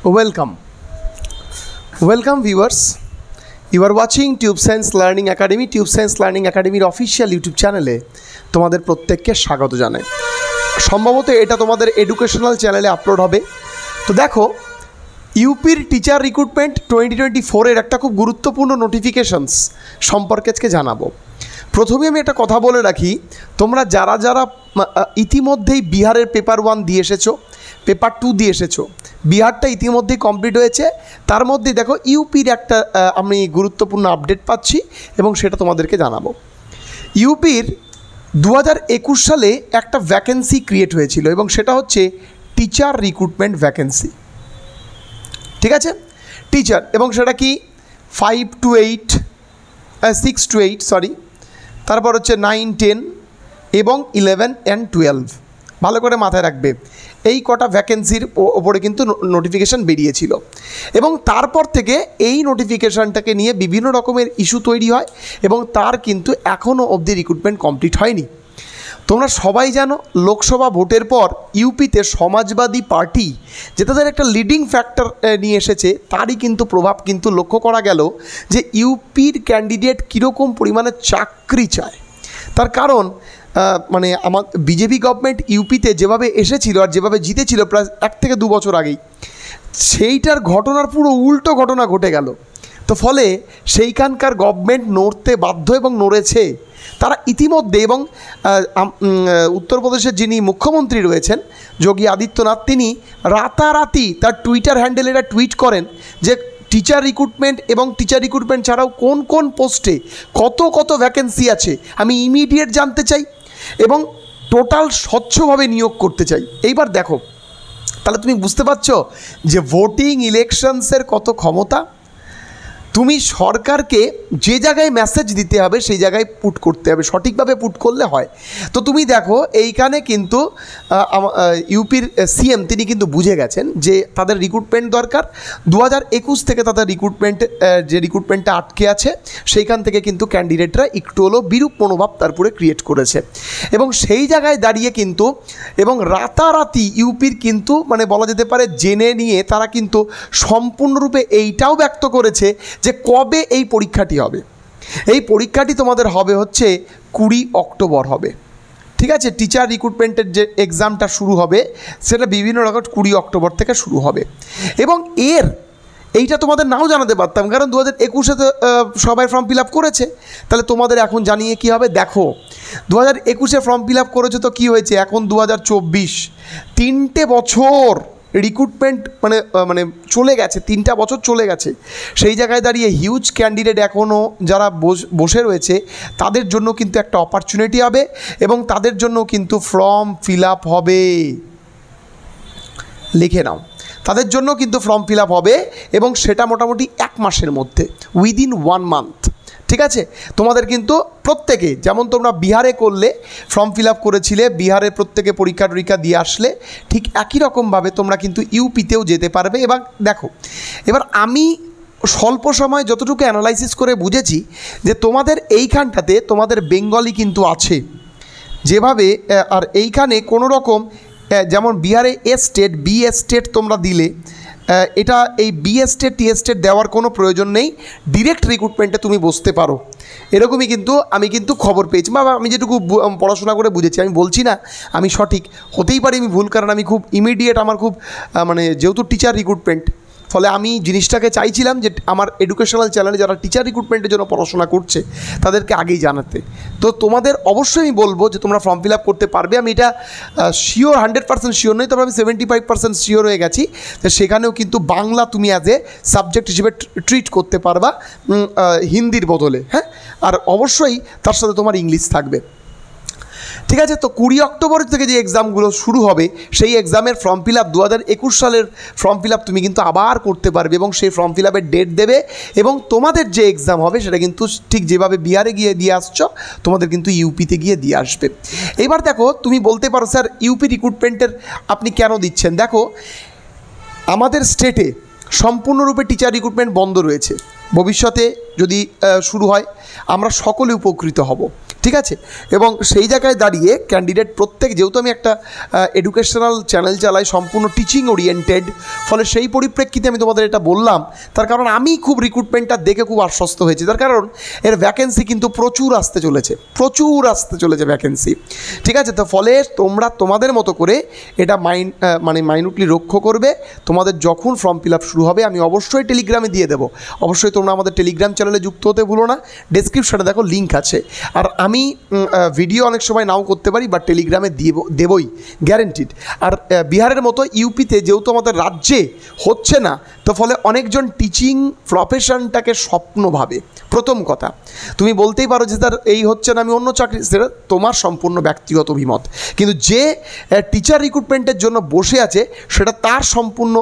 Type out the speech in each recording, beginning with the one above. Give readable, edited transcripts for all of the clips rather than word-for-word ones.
Welcome viewers. You are watching Tube Science Learning Academy. Tube Science Learning Academy official YouTube চ্যানেলে তোমাদের প্রত্যেককে স্বাগত জানাই। সম্ভবত এটা তোমাদের এডুকেশনাল চ্যানেলে আপলোড হবে। তো দেখো, ইউপির টিচার রিক্রুটমেন্ট 2024 এর একটা খুব গুরুত্বপূর্ণ নোটিফিকেশনস সম্পর্কে আজকে জানাবো। প্রথমে আমি একটা কথা বলে রাখি, তোমরা যারা যারা ইতিমধ্যেই বিহারের পেপার 1 দিয়ে এসেছো, পেপার 2 দিয়ে এসেছো, বিহারটা ইতিমধ্যেই কমপ্লিট হয়েছে, তার মধ্যে দেখো ইউপির একটা আমি গুরুত্বপূর্ণ আপডেট পাচ্ছি এবং সেটা তোমাদেরকে জানাবো। ইউপির 2021 সালে একটা ভ্যাকেন্সি ক্রিয়েট হয়েছিল এবং সেটা হচ্ছে টিচার রিক্রুটমেন্ট ভ্যাকেন্সি। ঠিক আছে, টিচার, এবং সেটা কি 6 to 8 তারপর হচ্ছে 9, 10 এবং 11 and 12। ভালো করে মাথায় রাখবে, এই কটা ভ্যাকেন্সির ওপরে কিন্তু নোটিফিকেশান বেরিয়েছিল এবং তারপর থেকে এই নোটিফিকেশানটাকে নিয়ে বিভিন্ন রকমের ইস্যু তৈরি হয় এবং তার কিন্তু এখনও অবধি রিক্রুটমেন্ট কমপ্লিট হয়নি। তোমরা সবাই জানো, লোকসভা ভোটের পর ইউপিতে সমাজবাদী পার্টি যে তাদের একটা লিডিং ফ্যাক্টর নিয়ে এসেছে, তারই কিন্তু প্রভাব কিন্তু লক্ষ্য করা গেল যে ইউপির ক্যান্ডিডেট কীরকম পরিমাণে চাকরি চায়। তার কারণ মানে আমার বিজেপি গভর্নমেন্ট ইউপিতে যেভাবে এসেছিল আর যেভাবে জিতেছিল প্রায় 1 থেকে 2 বছর আগেই, সেইটার ঘটনার পুরো উল্টো ঘটনা ঘটে গেল। তো ফলে সেইখানকার গভর্নমেন্ট নড়তে বাধ্য এবং নড়েছে তারা ইতিমধ্যে। এবং উত্তরপ্রদেশের যিনি মুখ্যমন্ত্রী রয়েছেন যোগী আদিত্যনাথ, তিনি রাতারাতি তার টুইটার হ্যান্ডেলে এটা টুইট করেন যে টিচার রিক্রুটমেন্ট এবং টিচার রিক্রুটমেন্ট ছাড়াও কোন কোন পোস্টে কত ভ্যাকেন্সি আছে আমি ইমিডিয়েট জানতে চাই এবং টোটাল স্বচ্ছভাবে নিয়োগ করতে চাই। এইবার দেখো, তাহলে তুমি বুঝতে পারছো যে ভোটিং ইলেকশনসের কত ক্ষমতা। তুমি সরকারকে যে জায়গায় মেসেজ দিতে হবে সেই জায়গায় পুট করতে হবে, সঠিকভাবে পুট করলে হয়। তো তুমি দেখো, এইখানে কিন্তু ইউপির সিএম তিনি কিন্তু বুঝে গেছেন যে তাদের রিক্রুটমেন্ট দরকার। 2021 থেকে তাদের রিক্রুটমেন্টটা আটকে আছে, সেইখান থেকে কিন্তু ক্যান্ডিডেটরা একটু হলেও বিরূপ মনোভাব তারপরে ক্রিয়েট করেছে এবং সেই জায়গায় দাঁড়িয়ে কিন্তু এবং রাতারাতি ইউপির কিন্তু মানে বলা যেতে পারে জেনে নিয়ে তারা কিন্তু সম্পূর্ণরূপে এইটাও ব্যক্ত করেছে যে কবে এই পরীক্ষাটি হবে। এই পরীক্ষাটি তোমাদের হবে হচ্ছে 20 অক্টোবর হবে। ঠিক আছে, টিচার রিক্রুটমেন্টের যে এক্সামটা শুরু হবে সেটা বিভিন্ন রকম 20 অক্টোবর থেকে শুরু হবে এবং এইটা তোমাদের নাও জানাতে পারতাম, কারণ 2021-এ সবাই ফর্ম ফিল আপ করেছে। তাহলে তোমাদের এখন জানিয়ে কি হবে, দেখো 2021-এ ফর্ম ফিল আপ করেছে তো কি হয়েছে, এখন 2024, 3টে বছর রিক্রুটমেন্ট মানে চলে গেছে, 3টা বছর চলে গেছে। সেই জায়গায় দাঁড়িয়ে হিউজ ক্যান্ডিডেট এখনও যারা বসে রয়েছে তাদের জন্য কিন্তু একটা অপরচুনিটি হবে এবং তাদের জন্য কিন্তু ফর্ম ফিল আপ হবে। লিখে নাও, তাদের জন্য কিন্তু ফর্ম ফিল আপ হবে এবং সেটা মোটামুটি 1 মাসের মধ্যে, উইদিন 1 মান্থ। ঠিক আছে, তোমাদের কিন্তু প্রত্যেকে, যেমন তোমরা বিহারে করলে ফর্ম ফিল আপ করেছিলে, বিহারে প্রত্যেকে পরীক্ষা দিয়ে আসলে, ঠিক একই রকমভাবে তোমরা কিন্তু ইউপিতেও যেতে পারবে। এবং দেখো, এবার আমি স্বল্প সময় যতটুকু অ্যানালাইসিস করে বুঝেছি যে তোমাদের এইখানটাতে তোমাদের বেঙ্গলি কিন্তু আছে যেভাবে, আর এইখানে কোনো রকম যেমন বিহারে স্টেট বি স্টেট তোমরা দিলে, এটা এই বি স্টেট টি স্টেট দেওয়ার কোনো প্রয়োজন নেই, ডিরেক্ট রিক্রুটমেন্টে তুমি বসতে পারো। এরকমই কিন্তু আমি কিন্তু খবর পেয়েছি বা আমি যেটুকু পড়াশোনা করে বুঝেছি, আমি বলছি না আমি সঠিক, হতেই পারি আমি ভুল, কারণ আমি খুব ইমিডিয়েট আমার খুব মানে যেহেতু টিচার রিক্রুটমেন্ট, ফলে আমি জিনিসটাকে চাইছিলাম যে আমার এডুকেশনাল চ্যানেলে যারা টিচার রিক্রুটমেন্টের জন্য পড়াশোনা করছে তাদেরকে আগেই জানাতে। তো তোমাদের অবশ্যই আমি বলবো যে তোমরা ফর্ম ফিল আপ করতে পারবে। আমি এটা শিওর 100% শিওর নই, তবে আমি 75% শিওর হয়ে গেছি যে সেখানেও কিন্তু বাংলা তুমি অ্যাজ এ সাবজেক্ট হিসেবে ট্রিট করতে পারবা হিন্দির বদলে। হ্যাঁ, আর অবশ্যই তার সাথে তোমার ইংলিশ থাকবে। ঠিক আছে, তো 20 অক্টোবর থেকে যে এক্সামগুলো শুরু হবে সেই এক্সামের ফর্ম ফিল আপ 2021 সালের ফর্ম ফিল আপ তুমি কিন্তু আবার করতে পারবে এবং সেই ফর্ম ফিল আপের ডেট দেবে এবং তোমাদের যে এক্সাম হবে সেটা কিন্তু ঠিক যেভাবে বিহারে গিয়ে দিয়ে আসছো তোমাদের কিন্তু ইউপিতে গিয়ে দিয়ে আসবে। এবার দেখো, তুমি বলতে পারো স্যার ইউপি রিক্রুটমেন্টের আপনি কেন দিচ্ছেন। দেখো, আমাদের স্টেটে সম্পূর্ণরূপে টিচার রিক্রুটমেন্ট বন্ধ রয়েছে। ভবিষ্যতে যদি শুরু হয় আমরা সকলে উপকৃত হব, ঠিক আছে। এবং সেই জায়গায় দাঁড়িয়ে ক্যান্ডিডেট প্রত্যেক, যেহেতু আমি একটা এডুকেশনাল চ্যানেল চালাই সম্পূর্ণ টিচিং ওরিয়েন্টেড, ফলে সেই পরিপ্রেক্ষিতে আমি তোমাদের এটা বললাম। তার কারণ আমি খুব রিক্রুটমেন্টটা দেখে খুব আশ্বস্ত হয়েছি, তার কারণ এর ভ্যাকেন্সি কিন্তু প্রচুর আসতে চলেছে ভ্যাকেন্সি। ঠিক আছে, তো ফলে তোমরা তোমাদের মতো করে এটা মাইনুটলি লক্ষ্য করবে। তোমাদের যখন ফর্ম ফিল আপ শুরু হবে আমি অবশ্যই টেলিগ্রামে দিয়ে দেবো, অবশ্যই তোমরা আমাদের টেলিগ্রাম চ্যানেলে যুক্ত হতে ভুলো না। ডেসক্রিপশনে দেখো লিঙ্ক আছে। আর আমি ভিডিও অনেক সময় নাও করতে পারি, বাট টেলিগ্রামে দেবই গ্যারেন্টিড। আর বিহারের মতো ইউপিতে যেহেতু আমাদের রাজ্যে হচ্ছে না, তো ফলে অনেকজন টিচিং প্রফেশনটাকে স্বপ্ন ভাবে। প্রথম কথা, তুমি বলতেই পারো যে তার এই হচ্ছে না, আমি অন্য চাকরি, সেটা তোমার সম্পূর্ণ ব্যক্তিগত অভিমত। কিন্তু যে টিচার রিক্রুটমেন্টের জন্য বসে আছে সেটা তার সম্পূর্ণ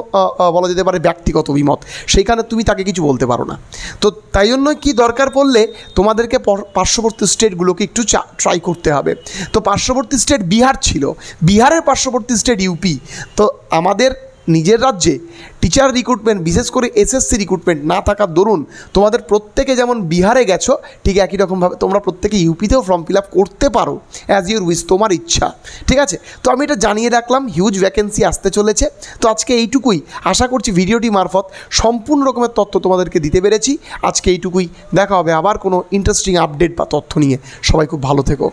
বলা যেতে পারে ব্যক্তিগত অভিমত, সেইখানে তুমি তাকে কিছু বলতে পারো না। তো তাই জন্য কি দরকার পড়লে তোমাদেরকে পার্শ্ববর্তী স্টেটগুলোকে একটু ট্রাই করতে হবে। তো পার্শ্ববর্তী স্টেট বিহার ছিল, বিহারের পার্শ্ববর্তী স্টেট ইউপি। তো আমাদের নিজের রাজ্যে টিচার রিক্রুটমেন্ট, বিশেষ করে এসএসসি রিক্রুটমেন্ট না থাকার দরুন তোমাদের প্রত্যেকে যেমন বিহারে গেছো, ঠিক একই রকমভাবে তোমরা প্রত্যেকে ইউপিতেও ফর্ম ফিল আপ করতে পারো, অ্যাজ ইউর উইশ, তোমার ইচ্ছা। ঠিক আছে, তো আমি এটা জানিয়ে রাখলাম, হিউজ ভ্যাকেন্সি আসতে চলেছে। তো আজকে এইটুকুই, আশা করছি ভিডিওটি মারফত সম্পূর্ণ রকমের তথ্য তোমাদেরকে দিতে পেরেছি। আজকে এইটুকুই, দেখা হবে আবার কোনো ইন্টারেস্টিং আপডেট বা তথ্য নিয়ে। সবাই খুব ভালো থেকো।